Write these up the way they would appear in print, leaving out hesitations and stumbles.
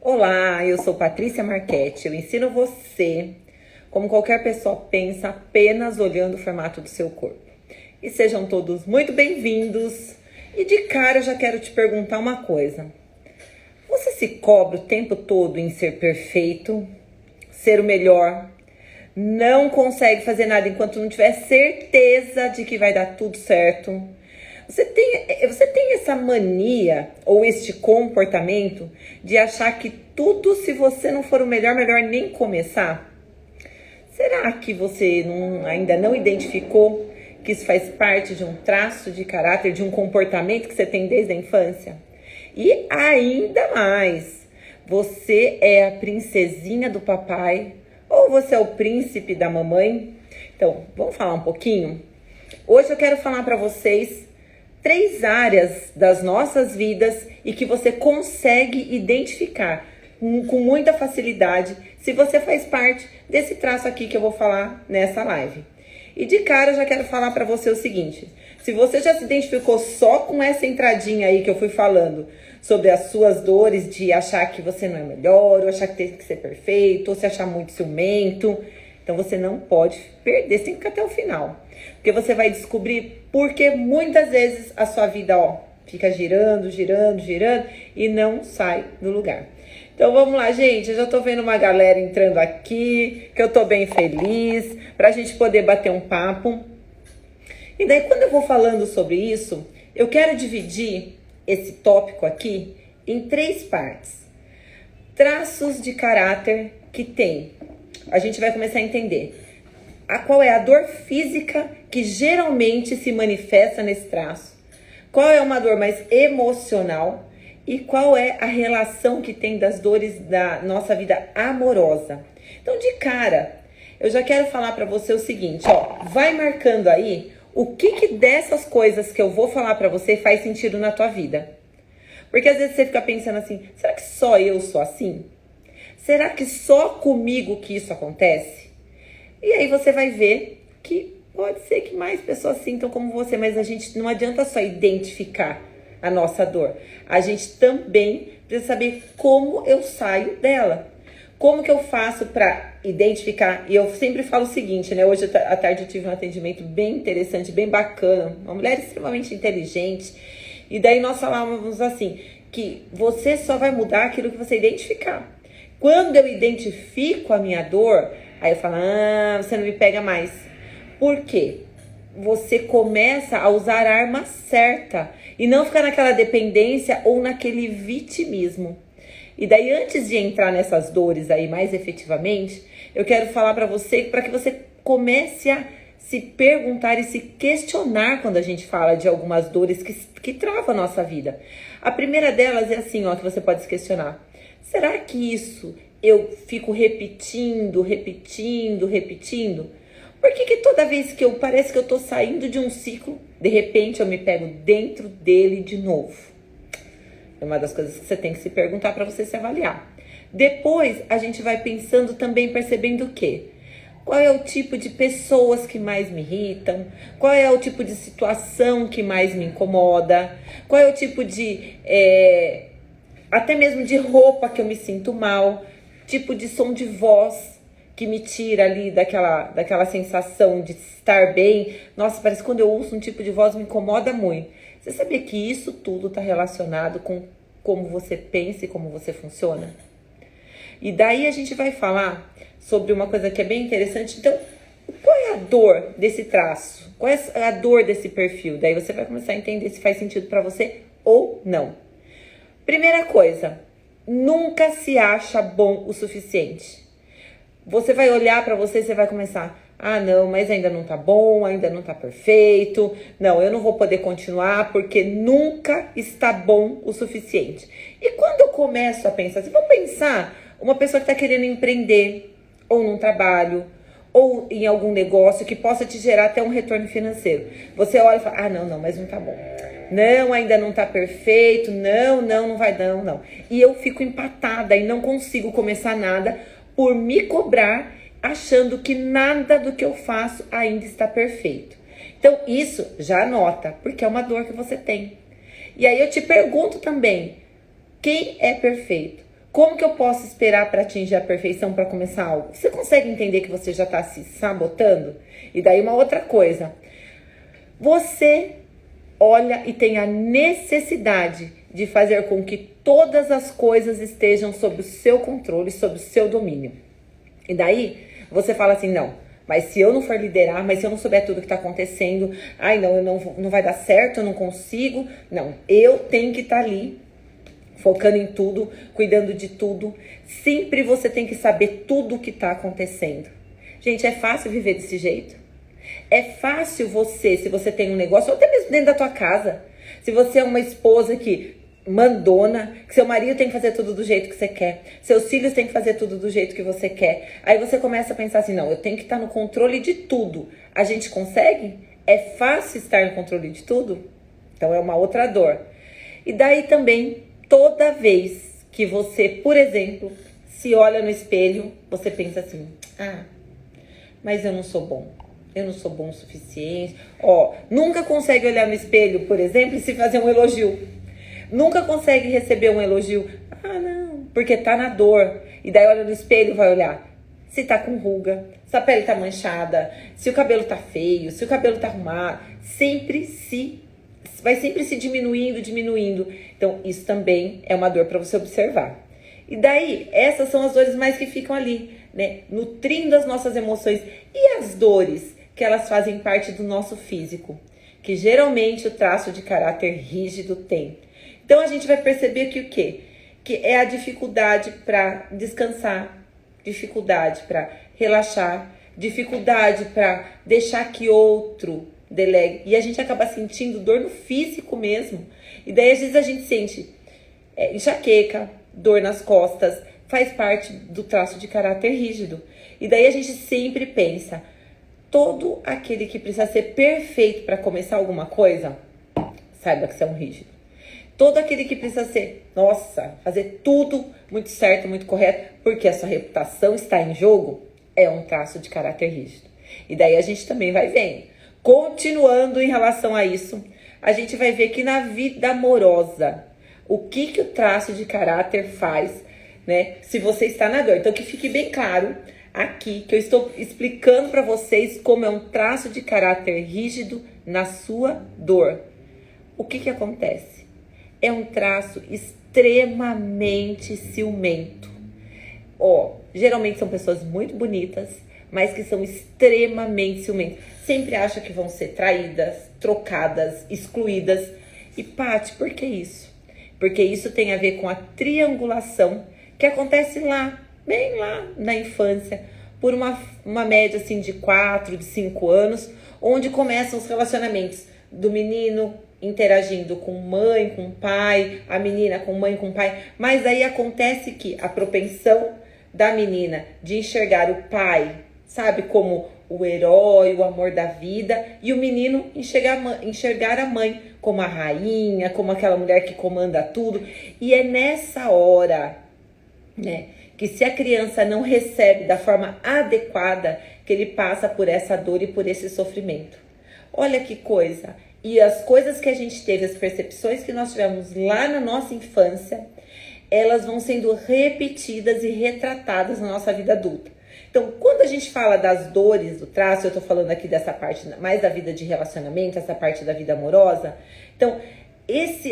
Olá, eu sou Patrícia Marchetti. Eu ensino você como qualquer pessoa pensa apenas olhando o formato do seu corpo. E sejam todos muito bem-vindos. E de cara eu já quero te perguntar uma coisa. Você se cobra o tempo todo em ser perfeito, ser o melhor, não consegue fazer nada enquanto não tiver certeza de que vai dar tudo certo? Você tem essa mania ou este comportamento de achar que tudo, se você não for o melhor, melhor nem começar? Será que você ainda não identificou que isso faz parte de um traço de caráter, de um comportamento que você tem desde a infância? E ainda mais, você é a princesinha do papai ou você é o príncipe da mamãe? Então, vamos falar um pouquinho? Hoje eu quero falar para vocês 3 áreas das nossas vidas e que você consegue identificar com muita facilidade se você faz parte desse traço aqui que eu vou falar nessa live. E de cara eu já quero falar para você o seguinte: se você já se identificou só com essa entradinha aí que eu fui falando sobre as suas dores de achar que você não é melhor, ou achar que tem que ser perfeito, ou se achar muito ciumento, então você não pode perder, você tem que ficar até o final. Porque você vai descobrir porque muitas vezes a sua vida, fica girando, girando, girando e não sai do lugar. Então vamos lá, gente. Eu já tô vendo uma galera entrando aqui, que eu tô bem feliz, pra gente poder bater um papo. E daí quando eu vou falando sobre isso, eu quero dividir esse tópico aqui em 3 partes. Traços de caráter que tem. A gente vai começar a entender qual é a dor física que geralmente se manifesta nesse traço, qual é uma dor mais emocional e qual é a relação que tem das dores da nossa vida amorosa. Então, de cara, eu já quero falar para você o seguinte, vai marcando aí o que dessas coisas que eu vou falar para você faz sentido na tua vida. Porque às vezes você fica pensando assim, será que só eu sou assim? Será que só comigo que isso acontece? E aí você vai ver que pode ser que mais pessoas sintam como você, mas a gente não adianta só identificar a nossa dor. A gente também precisa saber como eu saio dela. Como que eu faço para identificar? E eu sempre falo o seguinte, né? Hoje à tarde eu tive um atendimento bem interessante, bem bacana. Uma mulher extremamente inteligente. E daí nós falávamos assim, que você só vai mudar aquilo que você identificar. Quando eu identifico a minha dor, aí eu falo, você não me pega mais. Por quê? Você começa a usar a arma certa e não ficar naquela dependência ou naquele vitimismo. E daí, antes de entrar nessas dores aí mais efetivamente, eu quero falar para você, para que você comece a se perguntar e se questionar quando a gente fala de algumas dores que travam a nossa vida. A primeira delas é assim, que você pode se questionar. Será que isso eu fico repetindo? Por que toda vez que parece que eu tô saindo de um ciclo, de repente eu me pego dentro dele de novo? É uma das coisas que você tem que se perguntar para você se avaliar. Depois a gente vai pensando também, percebendo o quê? Qual é o tipo de pessoas que mais me irritam? Qual é o tipo de situação que mais me incomoda? Qual é o tipo de... até mesmo de roupa que eu me sinto mal, tipo de som de voz que me tira ali daquela sensação de estar bem. Nossa, parece que quando eu ouço um tipo de voz me incomoda muito. Você sabia que isso tudo está relacionado com como você pensa e como você funciona? E daí a gente vai falar sobre uma coisa que é bem interessante. Então, qual é a dor desse traço? Qual é a dor desse perfil? Daí você vai começar a entender se faz sentido para você ou não. Primeira coisa, nunca se acha bom o suficiente. Você vai olhar para você e você vai começar, não, mas ainda não tá bom, ainda não tá perfeito, não, eu não vou poder continuar porque nunca está bom o suficiente. E quando eu começo a pensar assim, vamos pensar uma pessoa que está querendo empreender, ou num trabalho, ou em algum negócio que possa te gerar até um retorno financeiro. Você olha e fala, não, mas não tá bom. Não, ainda não tá perfeito, não vai, não. E eu fico empatada e não consigo começar nada por me cobrar, achando que nada do que eu faço ainda está perfeito. Então, isso já anota, porque é uma dor que você tem. E aí eu te pergunto também, quem é perfeito? Como que eu posso esperar para atingir a perfeição para começar algo? Você consegue entender que você já está se sabotando? E daí uma outra coisa. Você olha e tem a necessidade de fazer com que todas as coisas estejam sob o seu controle, sob o seu domínio. E daí você fala assim, não, mas se eu não for liderar, mas se eu não souber tudo que está acontecendo, ai não, não vai dar certo, eu não consigo. Não, eu tenho que estar ali, focando em tudo, cuidando de tudo. Sempre você tem que saber tudo o que está acontecendo. Gente, é fácil viver desse jeito? É fácil você, se você tem um negócio, ou até mesmo dentro da tua casa, se você é uma esposa que mandona, que seu marido tem que fazer tudo do jeito que você quer, seus filhos têm que fazer tudo do jeito que você quer, aí você começa a pensar assim, não, eu tenho que estar no controle de tudo. A gente consegue? É fácil estar no controle de tudo? Então é uma outra dor. E daí também, toda vez que você, por exemplo, se olha no espelho, você pensa assim, mas eu não sou bom. Eu não sou bom o suficiente. Nunca consegue olhar no espelho, por exemplo, e se fazer um elogio. Nunca consegue receber um elogio. Não, porque tá na dor. E daí olha no espelho e vai olhar se tá com ruga, se a pele tá manchada, se o cabelo tá feio, se o cabelo tá arrumado. Vai sempre se diminuindo. Então, isso também é uma dor para você observar. E daí, essas são as dores mais que ficam ali, né? Nutrindo as nossas emoções. E as dores que elas fazem parte do nosso físico, que geralmente o traço de caráter rígido tem. Então a gente vai perceber que o quê? Que é a dificuldade para descansar, dificuldade para relaxar, dificuldade para deixar que outro delegue. E a gente acaba sentindo dor no físico mesmo. E daí às vezes a gente sente enxaqueca, dor nas costas, faz parte do traço de caráter rígido. E daí a gente sempre pensa, todo aquele que precisa ser perfeito para começar alguma coisa, saiba que você é um rígido. Todo aquele que precisa fazer tudo muito certo, muito correto, porque a sua reputação está em jogo, é um traço de caráter rígido. E daí a gente também vai vendo. Continuando em relação a isso, a gente vai ver que na vida amorosa, o que o traço de caráter faz, né? Se você está na dor. Então que fique bem claro aqui que eu estou explicando para vocês como é um traço de caráter rígido na sua dor. O que acontece? É um traço extremamente ciumento. Geralmente são pessoas muito bonitas, mas que são extremamente ciumentas. Sempre acham que vão ser traídas, trocadas, excluídas. E Paty, por que isso? Porque isso tem a ver com a triangulação que acontece bem lá na infância, por uma média assim de 4, de 5 anos, onde começam os relacionamentos do menino interagindo com mãe, com pai, a menina com mãe, com pai. Mas aí acontece que a propensão da menina de enxergar o pai, sabe, como o herói, o amor da vida, e o menino enxergar a mãe como a rainha, como aquela mulher que comanda tudo. E é nessa hora, né, que se a criança não recebe da forma adequada, que ele passa por essa dor e por esse sofrimento. Olha que coisa! E as coisas que a gente teve, as percepções que nós tivemos lá na nossa infância, elas vão sendo repetidas e retratadas na nossa vida adulta. Então, quando a gente fala das dores do traço, eu tô falando aqui dessa parte mais da vida de relacionamento, essa parte da vida amorosa. Então,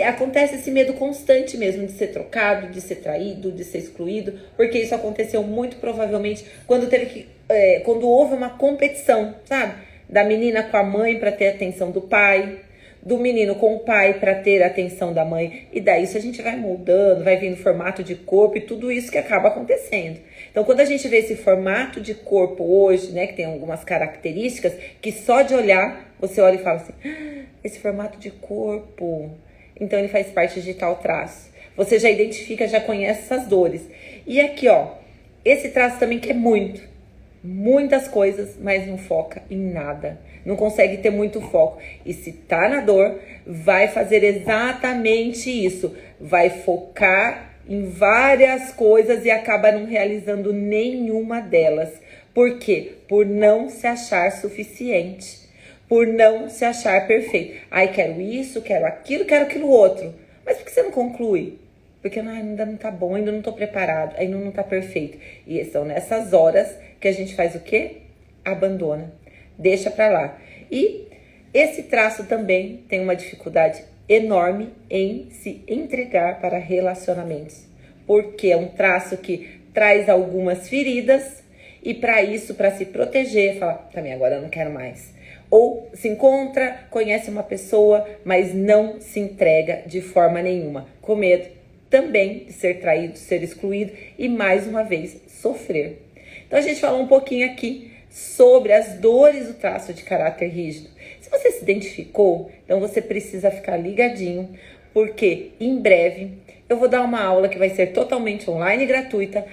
acontece esse medo constante mesmo de ser trocado, de ser traído, de ser excluído, porque isso aconteceu muito provavelmente quando houve uma competição, sabe? Da menina com a mãe para ter a atenção do pai, do menino com o pai para ter a atenção da mãe. E daí isso a gente vai moldando, vai vendo formato de corpo e tudo isso que acaba acontecendo. Então, quando a gente vê esse formato de corpo hoje, né, que tem algumas características, que só de olhar, você olha e fala assim, esse formato de corpo, então ele faz parte de tal traço. Você já identifica, já conhece essas dores. E aqui, esse traço também quer muitas coisas, mas não foca em nada. Não consegue ter muito foco. E se tá na dor, vai fazer exatamente isso. Vai focar em várias coisas e acaba não realizando nenhuma delas. Por quê? Por não se achar suficiente. Por não se achar perfeito. Quero isso, quero aquilo outro. Mas por que você não conclui? porque ainda não tá bom, ainda não tô preparado, ainda não tá perfeito. E são nessas horas que a gente faz o quê? Abandona, deixa pra lá. E esse traço também tem uma dificuldade enorme em se entregar para relacionamentos, porque é um traço que traz algumas feridas e para isso, para se proteger, fala, também agora eu não quero mais. Ou se encontra, conhece uma pessoa, mas não se entrega de forma nenhuma, com medo também de ser traído, de ser excluído e mais uma vez sofrer. Então a gente falou um pouquinho aqui sobre as dores do traço de caráter rígido. Se você se identificou, então você precisa ficar ligadinho, porque em breve eu vou dar uma aula que vai ser totalmente online e gratuita,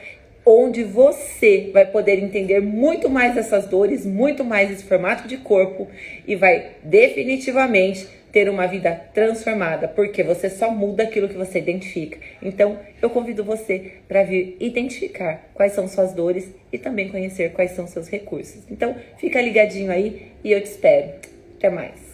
onde você vai poder entender muito mais essas dores, muito mais esse formato de corpo e vai definitivamente ter uma vida transformada, porque você só muda aquilo que você identifica. Então, eu convido você para vir identificar quais são suas dores e também conhecer quais são seus recursos. Então, fica ligadinho aí e eu te espero. Até mais.